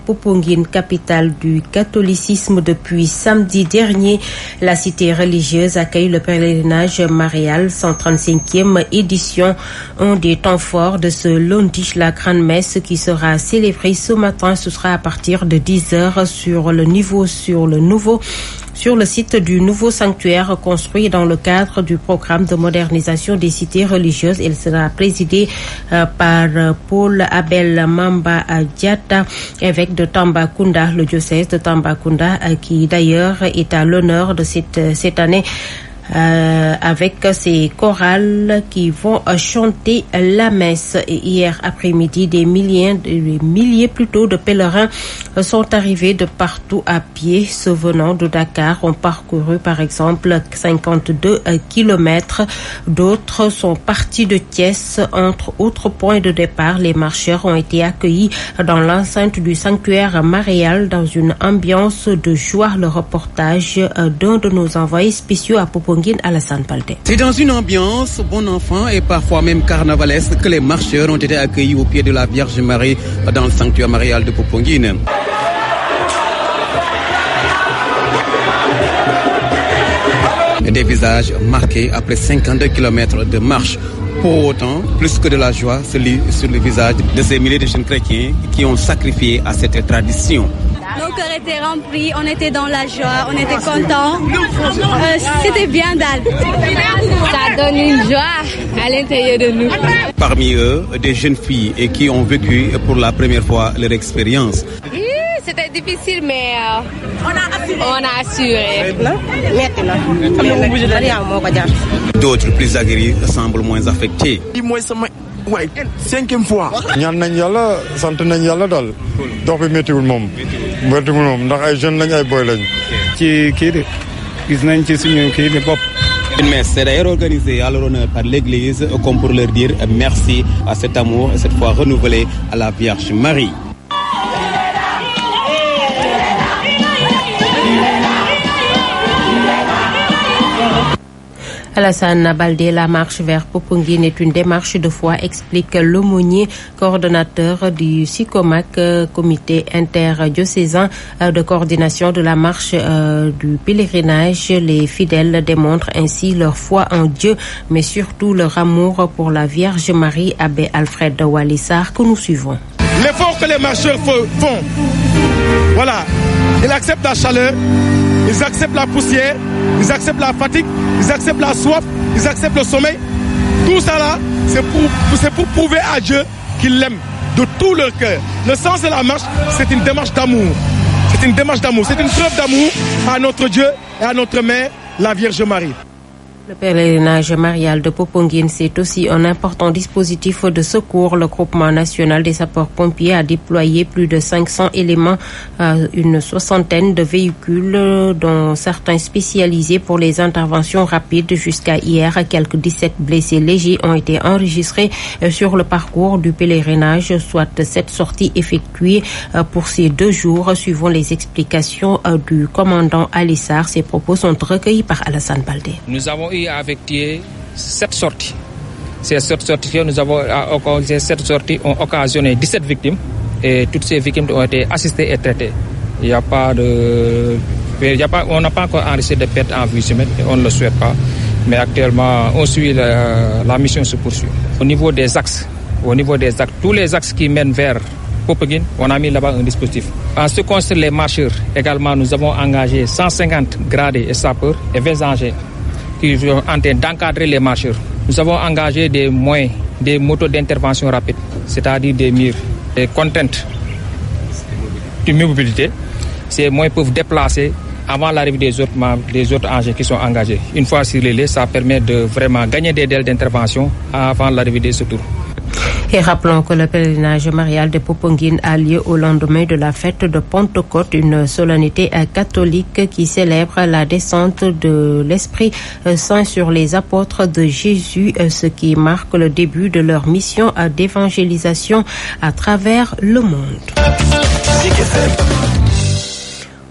Popenguine, capitale du catholicisme depuis samedi dernier. La cité religieuse accueille le pèlerinage marial 135e édition. Un des temps forts de ce lundi, la grande messe qui sera célébrée ce matin, ce sera à partir de 10h sur le site du nouveau sanctuaire construit dans le cadre du programme de modernisation des cités religieuses. Il sera présidé par Paul Abel Mamba Diatta, évêque de Tambacounda, le diocèse de Tambacounda, qui d'ailleurs est à l'honneur de cette année. Avec ces chorales qui vont chanter la messe. Et hier après-midi, des milliers de pèlerins sont arrivés de partout à pied. Ceux venant de Dakar ont parcouru par exemple 52 kilomètres. D'autres sont partis de Thiès. Entre autres points de départ, les marcheurs ont été accueillis dans l'enceinte du sanctuaire marial dans une ambiance de joie. Le reportage d'un de nos envoyés spéciaux à Popenguine, Alassane Baldé. C'est dans une ambiance bon enfant et parfois même carnavalesque que les marcheurs ont été accueillis au pied de la Vierge Marie dans le sanctuaire marial de Popenguine. Des visages marqués après 52 kilomètres de marche. Pour autant, plus que de la joie se lit sur le visage de ces milliers de jeunes chrétiens qui ont sacrifié à cette tradition. Nos cœurs étaient remplis, on était dans la joie, on était contents. C'était bien d'Al. Ça donne une joie à l'intérieur de nous. Parmi eux, des jeunes filles qui ont vécu pour la première fois leur expérience. C'était difficile, mais on a assuré. D'autres plus aguerris semblent moins affectés. Ouais, 5e fois. ñaan nañ yàlla sant nañ yàlla daal dox bi méttiwul moom ndax ay jeunes lañ ay boy lañ ci kii de gis nañ ci suñu kii de bopp. Une messe est d'ailleurs organisée à leur honneur par l'Église comme pour leur dire merci à cet amour cette fois renouvelé à la Vierge Marie. Alassane Baldé, la marche vers Popenguine est une démarche de foi, explique l'aumônier coordonnateur du SICOMAC, comité interdiocésain de coordination de la marche du pèlerinage. Les fidèles démontrent ainsi leur foi en Dieu, mais surtout leur amour pour la Vierge Marie. Abbé Alfred Walissar, que nous suivons. L'effort que les marcheurs font, voilà, ils acceptent la chaleur, ils acceptent la poussière, ils acceptent la fatigue, ils acceptent la soif, ils acceptent le sommeil. Tout ça là, c'est pour prouver à Dieu qu'ils l'aiment de tout leur cœur. Le sens de la marche, c'est une démarche d'amour. C'est une démarche d'amour, c'est une preuve d'amour à notre Dieu et à notre mère, la Vierge Marie. Le pèlerinage marial de Popenguine, c'est aussi un important dispositif de secours. Le groupement national des sapeurs-pompiers a déployé plus de 500 éléments, une soixantaine de véhicules, dont certains spécialisés pour les interventions rapides. Jusqu'à hier, quelques 17 blessés légers ont été enregistrés sur le parcours du pèlerinage, soit 7 sorties effectuées pour ces 2 jours, suivant les explications du commandant Alissar. Ces propos sont recueillis par Alassane Baldé. Nous avons eu à effectuer 7 sorties. Ces 7 sorties ont occasionné 17 victimes et toutes ces victimes ont été assistées et traitées. On n'a pas encore enregistré de pertes en vie humaine et on ne le souhaite pas. Mais actuellement, on suit la mission se poursuit. Au niveau des axes, tous les axes qui mènent vers Popenguine, on a mis là-bas un dispositif. En ce qui concerne les marcheurs, également, nous avons engagé 150 gradés et sapeurs et 20 engins qui sont en train d'encadrer les marcheurs. Nous avons engagé des moyens, des motos d'intervention rapide, c'est-à-dire des murs, des contraintes de mobilité. Ces moyens peuvent déplacer avant l'arrivée des autres engins qui sont engagés. Une fois sur les lieux, ça permet de vraiment gagner des délais d'intervention avant l'arrivée des secours. Et rappelons que le pèlerinage marial de Popenguine a lieu au lendemain de la fête de Pentecôte, une solennité catholique qui célèbre la descente de l'Esprit Saint sur les apôtres de Jésus, ce qui marque le début de leur mission d'évangélisation à travers le monde.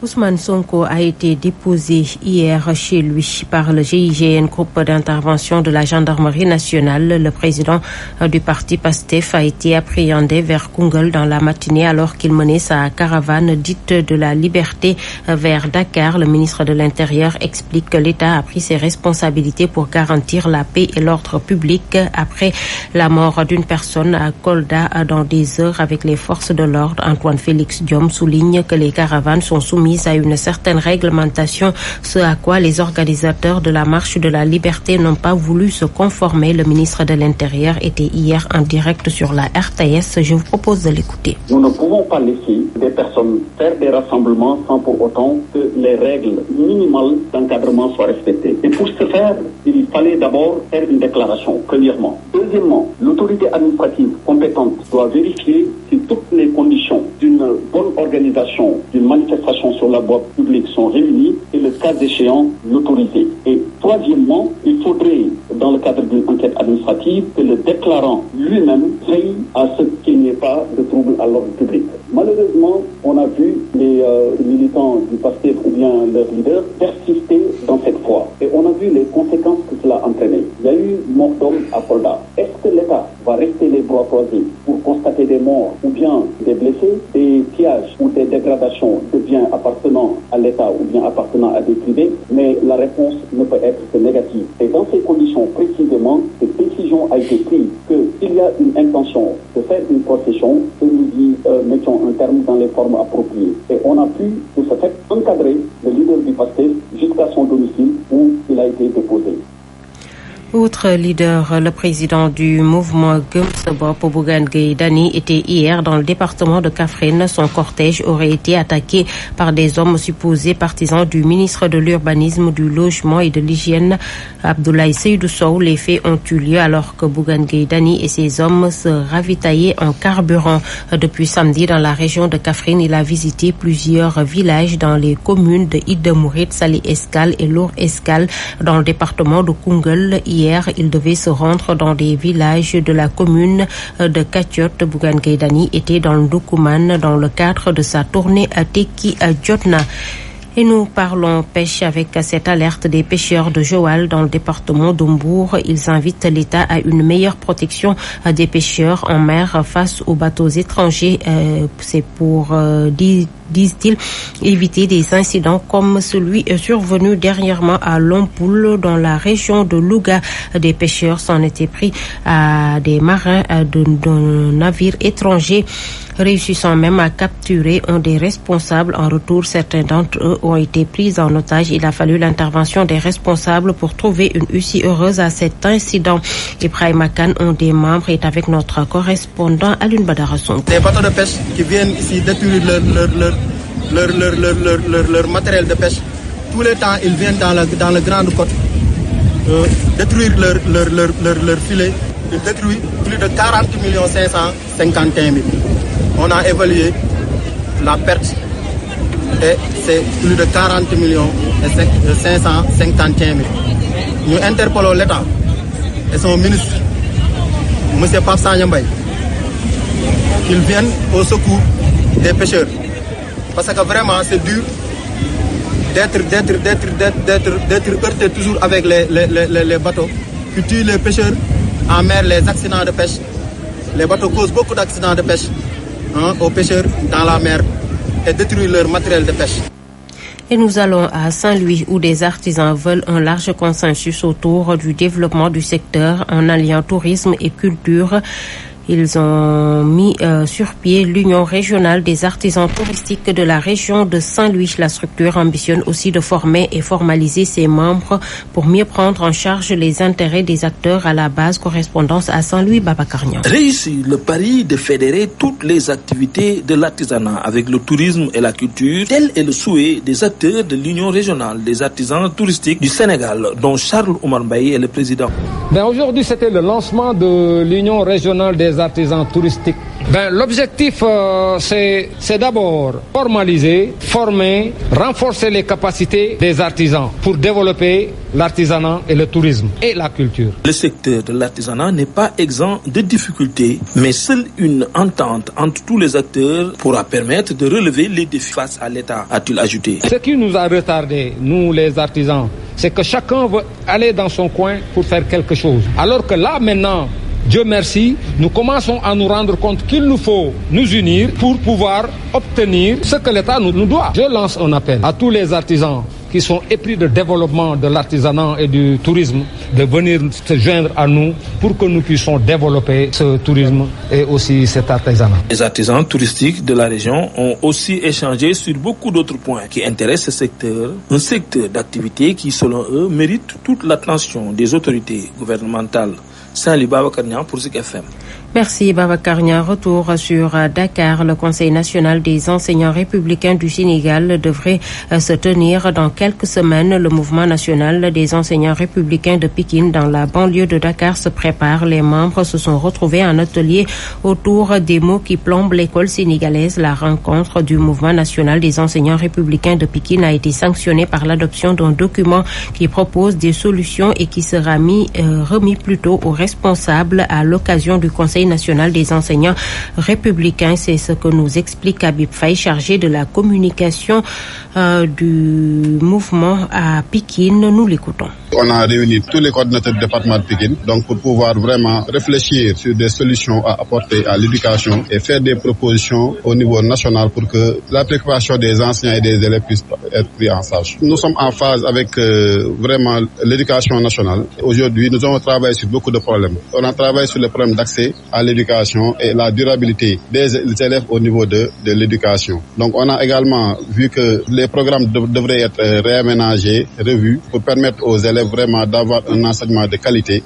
Ousmane Sonko a été déposé hier chez lui par le GIGN, groupe d'intervention de la gendarmerie nationale. Le président du parti PASTEF a été appréhendé vers Koungheul dans la matinée alors qu'il menait sa caravane dite de la liberté vers Dakar. Le ministre de l'Intérieur explique que l'État a pris ses responsabilités pour garantir la paix et l'ordre public après la mort d'une personne à Kolda dans des heures avec les forces de l'ordre. Antoine Félix Diome souligne que les caravanes sont soumises à une certaine réglementation, ce à quoi les organisateurs de la marche de la liberté n'ont pas voulu se conformer. Le ministre de l'Intérieur était hier en direct sur la RTS. Je vous propose de l'écouter. Nous ne pouvons pas laisser des personnes faire des rassemblements sans pour autant que les règles minimales d'encadrement soient respectées. Et pour ce faire, il fallait d'abord faire une déclaration, premièrement. Deuxièmement, l'autorité administrative compétente doit vérifier si toutes les conditions d'une bonne organisation d'une manifestation sur la voie publique sont réunies et le cas échéant l'autorité. Et troisièmement, il faudrait, dans le cadre d'une enquête administrative, que le déclarant lui-même veille à ce qu'il n'y ait pas de trouble à l'ordre public. Malheureusement, on a vu les militants du PASTEF ou bien leurs leaders persister dans cette voie. Et on a vu les conséquences que cela a entraîné. Il y a eu mort d'homme à Kolda. Est-ce que l'État va rester les bras croisés pour constater des morts ou bien des blessés, des pillages ou des dégradations de biens appartenant à l'État ou bien appartenant à des privés? Mais la réponse ne peut être que négative. Et dans ces conditions, précisément, cette décision a été prise qu'il y a une intention de faire une procession que nous mettions un terme dans les formes appropriées. Et on a pu, de ce fait, encadrer le leader du PASTEF jusqu'à son domicile où il a été déposé. Autre leader, le président du mouvement Gëm Sa Bopp, Bougane Gueye Dany, était hier dans le département de Kaffrine. Son cortège aurait été attaqué par des hommes supposés partisans du ministre de l'Urbanisme, du Logement et de l'Hygiène, Abdoulaye Seydou Sow. Les faits ont eu lieu alors que Bougane Gueye Dany et ses hommes se ravitaillaient en carburant. Depuis samedi, dans la région de Kaffrine, il a visité plusieurs villages dans les communes de Ida Mouride, Saly Escale et Lour Escale dans le département de Koungheul. Hier, il devait se rendre dans des villages de la commune de Katiot. Bougane Gueye Dany était dans le Ndoukoumane dans le cadre de sa tournée à Tekki Jotna. Et nous parlons pêche avec cette alerte des pêcheurs de Joal dans le département d'Mbour. Ils invitent l'État à une meilleure protection des pêcheurs en mer face aux bateaux étrangers. C'est pour, disent-ils, éviter des incidents comme celui survenu dernièrement à Lompoul dans la région de Louga. Des pêcheurs s'en étaient pris à des marins d'un navire étranger, réussissant même à capturer un des responsables. En retour, certains d'entre eux ont été pris en otage. Il a fallu l'intervention des responsables pour trouver une issue heureuse à cet incident. Ibrahima Kane, un des membres, est avec notre correspondant Alioune Badara Sonko. Des bateaux de pêche qui viennent ici détruire leur matériel de pêche. Tous les temps, ils viennent dans la grande côte détruire leur filet. Ils détruisent plus de 40 551 000. On a évalué la perte et c'est plus de 40 551 000. Nous interpellons l'État et son ministre, M. Pape Sagna Mbaye, qu'ils viennent au secours des pêcheurs. Parce que vraiment c'est dur d'être heurté toujours avec les bateaux qui tuent les pêcheurs en mer, les accidents de pêche. Les bateaux causent beaucoup d'accidents de pêche aux pêcheurs dans la mer et détruisent leur matériel de pêche. Et nous allons à Saint-Louis où des artisans veulent un large consensus autour du développement du secteur en alliant tourisme et culture. Ils ont mis sur pied l'Union régionale des artisans touristiques de la région de Saint-Louis. La structure ambitionne aussi de former et formaliser ses membres pour mieux prendre en charge les intérêts des acteurs à la base. Correspondance à Saint-Louis, Babacar Niang. Réussir le pari de fédérer toutes les activités de l'artisanat avec le tourisme et la culture, tel est le souhait des acteurs de l'Union régionale des artisans touristiques du Sénégal, dont Charles Oumar Mbaye est le président. Aujourd'hui, c'était le lancement de l'Union régionale des artisans touristiques L'objectif, c'est d'abord formaliser, former, renforcer les capacités des artisans pour développer l'artisanat et le tourisme et la culture. Le secteur de l'artisanat n'est pas exempt de difficultés, mais seule une entente entre tous les acteurs pourra permettre de relever les défis face à l'État, a-t-il ajouté. Ce qui nous a retardés, nous les artisans, c'est que chacun veut aller dans son coin pour faire quelque chose. Alors que là, maintenant, Dieu merci, nous commençons à nous rendre compte qu'il nous faut nous unir pour pouvoir obtenir ce que l'État nous doit. Je lance un appel à tous les artisans qui sont épris de développement de l'artisanat et du tourisme, de venir se joindre à nous pour que nous puissions développer ce tourisme et aussi cet artisanat. Les artisans touristiques de la région ont aussi échangé sur beaucoup d'autres points qui intéressent ce secteur, un secteur d'activité qui, selon eux, mérite toute l'attention des autorités gouvernementales. Salut Babacar Niang pour Zik FM. Merci Babacar Niang. Retour sur Dakar. Le Conseil national des enseignants républicains du Sénégal devrait se tenir dans quelques semaines. Le mouvement national des enseignants républicains de Pikine dans la banlieue de Dakar se prépare. Les membres se sont retrouvés en atelier autour des maux qui plombent l'école sénégalaise. La rencontre du mouvement national des enseignants républicains de Pikine a été sanctionnée par l'adoption d'un document qui propose des solutions et qui sera remis plutôt aux responsables à l'occasion du Conseil national des enseignants républicains. C'est ce que nous explique Habib Faye, chargé de la communication du mouvement à Pikine. Nous l'écoutons. On a réuni tous les coordinateurs du département de Pikine, donc pour pouvoir vraiment réfléchir sur des solutions à apporter à l'éducation et faire des propositions au niveau national pour que la préoccupation des enseignants et des élèves puisse être prise en charge. Nous sommes en phase avec vraiment l'éducation nationale. Aujourd'hui, nous avons travaillé sur beaucoup de problèmes. On a travaillé sur les problèmes d'accès à l'éducation et la durabilité des élèves au niveau de l'éducation. Donc on a également vu que les programmes devraient être réaménagés, revus pour permettre aux élèves vraiment d'avoir un enseignement de qualité.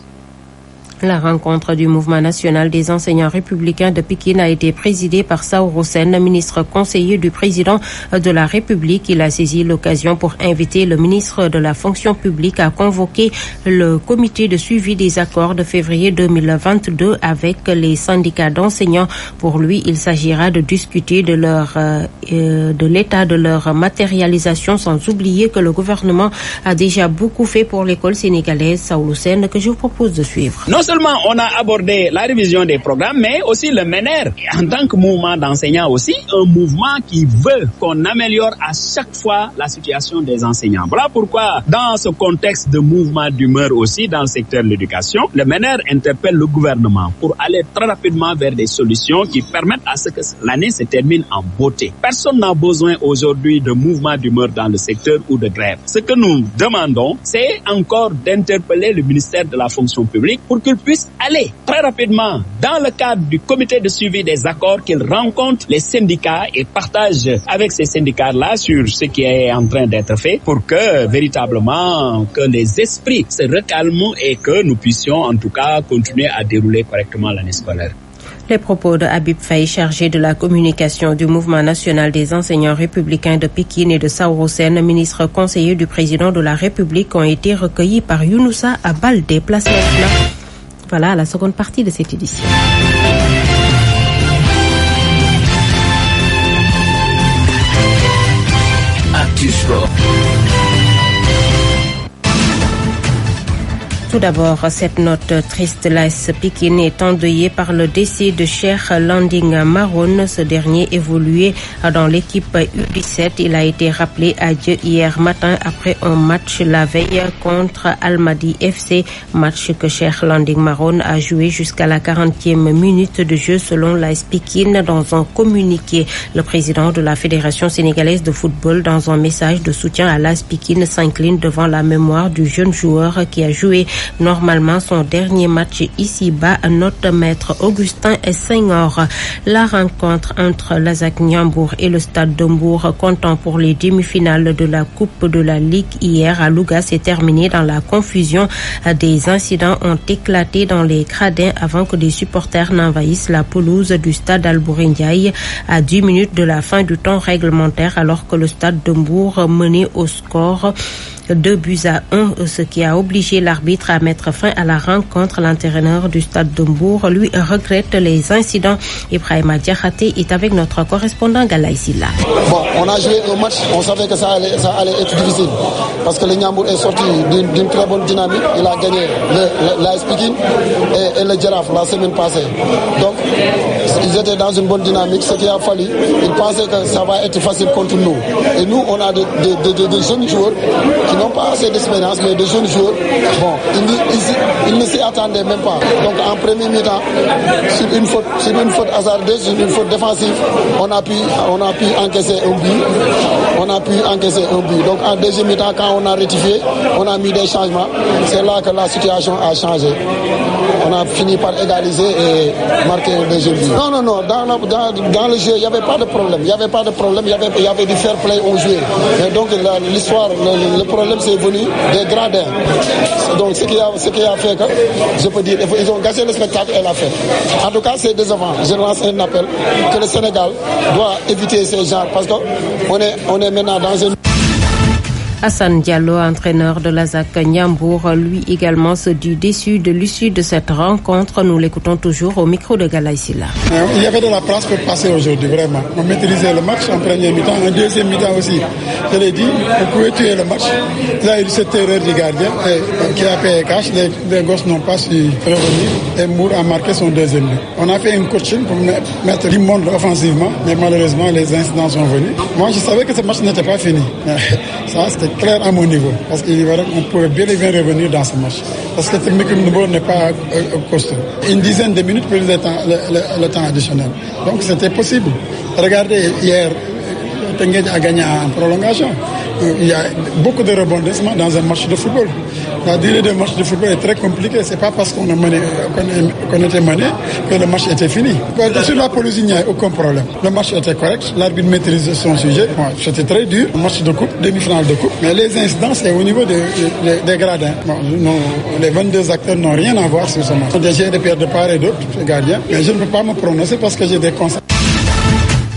La rencontre du mouvement national des enseignants républicains de Pikine a été présidée par Saourou Sène, ministre conseiller du président de la République. Il a saisi l'occasion pour inviter le ministre de la fonction publique à convoquer le comité de suivi des accords de février 2022 avec les syndicats d'enseignants. Pour lui, il s'agira de discuter de l'état de leur matérialisation, sans oublier que le gouvernement a déjà beaucoup fait pour l'école sénégalaise. Saourou Sène, que je vous propose de suivre. Non seulement on a abordé la révision des programmes, mais aussi le MENER. En tant que mouvement d'enseignants aussi, un mouvement qui veut qu'on améliore à chaque fois la situation des enseignants. Voilà pourquoi, dans ce contexte de mouvement d'humeur aussi dans le secteur de l'éducation, le MENER interpelle le gouvernement pour aller très rapidement vers des solutions qui permettent à ce que l'année se termine en beauté. Personne n'a besoin aujourd'hui de mouvement d'humeur dans le secteur ou de grève. Ce que nous demandons, c'est encore d'interpeller le ministère de la fonction publique pour qu'il puisse aller très rapidement dans le cadre du comité de suivi des accords, qu'il rencontre les syndicats et partage avec ces syndicats-là sur ce qui est en train d'être fait pour que véritablement que les esprits se recalment et que nous puissions en tout cas continuer à dérouler correctement l'année scolaire. Les propos de Habib Faye, chargé de la communication du mouvement national des enseignants républicains de Pikine, et de Saourou Sène, ministre conseiller du président de la République, ont été recueillis par Younoussa à Baldé, place maintenant. Voilà la seconde partie de cette édition. Actu Sport. Tout d'abord, cette note triste, l'AS Pikine est endeuillé par le décès de Cheikh Landing Maroun. Ce dernier évoluait dans l'équipe U17. Il a été rappelé à Dieu hier matin après un match la veille contre Almadi FC. Match que Cheikh Landing Maroun a joué jusqu'à la 40e minute de jeu selon l'AS Pikine. Dans un communiqué, le président de la Fédération sénégalaise de football, dans un message de soutien à l'AS Pikine, s'incline devant la mémoire du jeune joueur qui a joué normalement son dernier match ici-bas, note maître Augustin Senghor. La rencontre entre l'ASAC Ndiambour et le Stade de Mbour, comptant pour les demi-finales de la Coupe de la Ligue hier à Louga, s'est terminée dans la confusion. Des incidents ont éclaté dans les gradins avant que des supporters n'envahissent la pelouse du Stade Albouri Ndiaye à 10 minutes de la fin du temps réglementaire, alors que le Stade de Mbour menait au score 2-1, ce qui a obligé l'arbitre à mettre fin à la rencontre. L'entraîneur du Stade de Mbour, lui, regrette les incidents. Ibrahima Diakhaté est avec notre correspondant Galaye Silla. Bon, on a joué un match, on savait que ça allait être difficile parce que le Ndiambour est sorti d'une très bonne dynamique. Il a gagné l'AS Pikine et le Jaraaf la semaine passée. Donc, ils étaient dans une bonne dynamique, ce qu'il a fallu. Ils pensaient que ça va être facile contre nous. Et nous, on a de jeunes joueurs qui n'ont pas assez d'expérience, mais de jeunes joueurs. Bon, ils ne s'y attendaient même pas. Donc, en premier mi-temps, sur une faute hasardeuse, sur une faute défensive, on a pu encaisser un but. Donc, en deuxième mi-temps, quand on a rectifié, on a mis des changements. C'est là que la situation a changé. On a fini par égaliser et marquer un deuxième but. Non. Dans le jeu, il n'y avait pas de problème. Il y avait du fair play au jeu. Mais donc, l'histoire, le problème, c'est venu des gradins. Donc, ce qui a fait que, je peux dire, ils ont gâché le spectacle et la fête. En tout cas, c'est décevant. Je lance un appel que le Sénégal doit éviter ces genres parce qu'on est maintenant dans une... Hassan Diallo, entraîneur de l'ASAC Ndiambour, lui également se dit déçu de l'issue de cette rencontre. Nous l'écoutons toujours au micro de Galaye Silla. Il y avait de la place pour passer aujourd'hui, vraiment. On maîtrisait le match en premier mi-temps, en deuxième mi-temps aussi. Je l'ai dit, on pouvait tuer le match. Il y a eu cette erreur du gardien qui a payé cash. Les gosses n'ont pas su revenir et Mour a marqué son deuxième but. On a fait une coaching pour mettre l'immonde offensivement, mais malheureusement les incidents sont venus. Moi je savais que ce match n'était pas fini. Ça c'était clair à mon niveau, parce qu'on pouvait bien et bien revenir dans ce match. Parce que le niveau n'est pas costaud. Une dizaine de minutes plus le temps additionnel. Donc c'était possible. Regardez, hier, Tengued a gagné en prolongation. Il y a beaucoup de rebondissements dans un match de football. La durée d'un match de football est très compliquée. C'est pas parce qu'on était mené que le match était fini. Sur la pelouse, il n'y a aucun problème. Le match était correct. L'arbitre maîtrisait son sujet. Bon, c'était très dur. Match de coupe, demi-finale de coupe. Mais les incidents, c'est au niveau des gradins. Bon, les 22 acteurs n'ont rien à voir sur ce match. J'ai des pierres de part et d'autre, les gardiens. Mais je ne peux pas me prononcer parce que j'ai des conseils.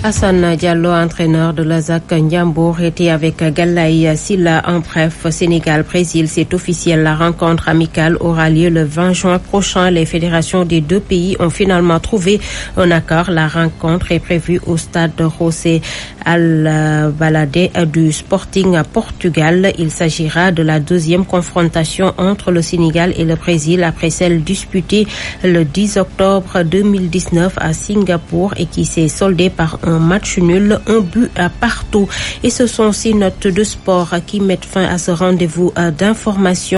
Hassan Diallo, entraîneur de l'ASAC Ndiambour, était avec Galaye Silla. En bref, Sénégal-Brésil, c'est officiel. La rencontre amicale aura lieu le 20 juin prochain. Les fédérations des deux pays ont finalement trouvé un accord. La rencontre est prévue au stade José Alvalade du Sporting à Portugal. Il s'agira de la deuxième confrontation entre le Sénégal et le Brésil après celle disputée le 10 octobre 2019 à Singapour et qui s'est soldée par un match nul, un but à partout. Et ce sont ces notes de sport qui mettent fin à ce rendez-vous d'information.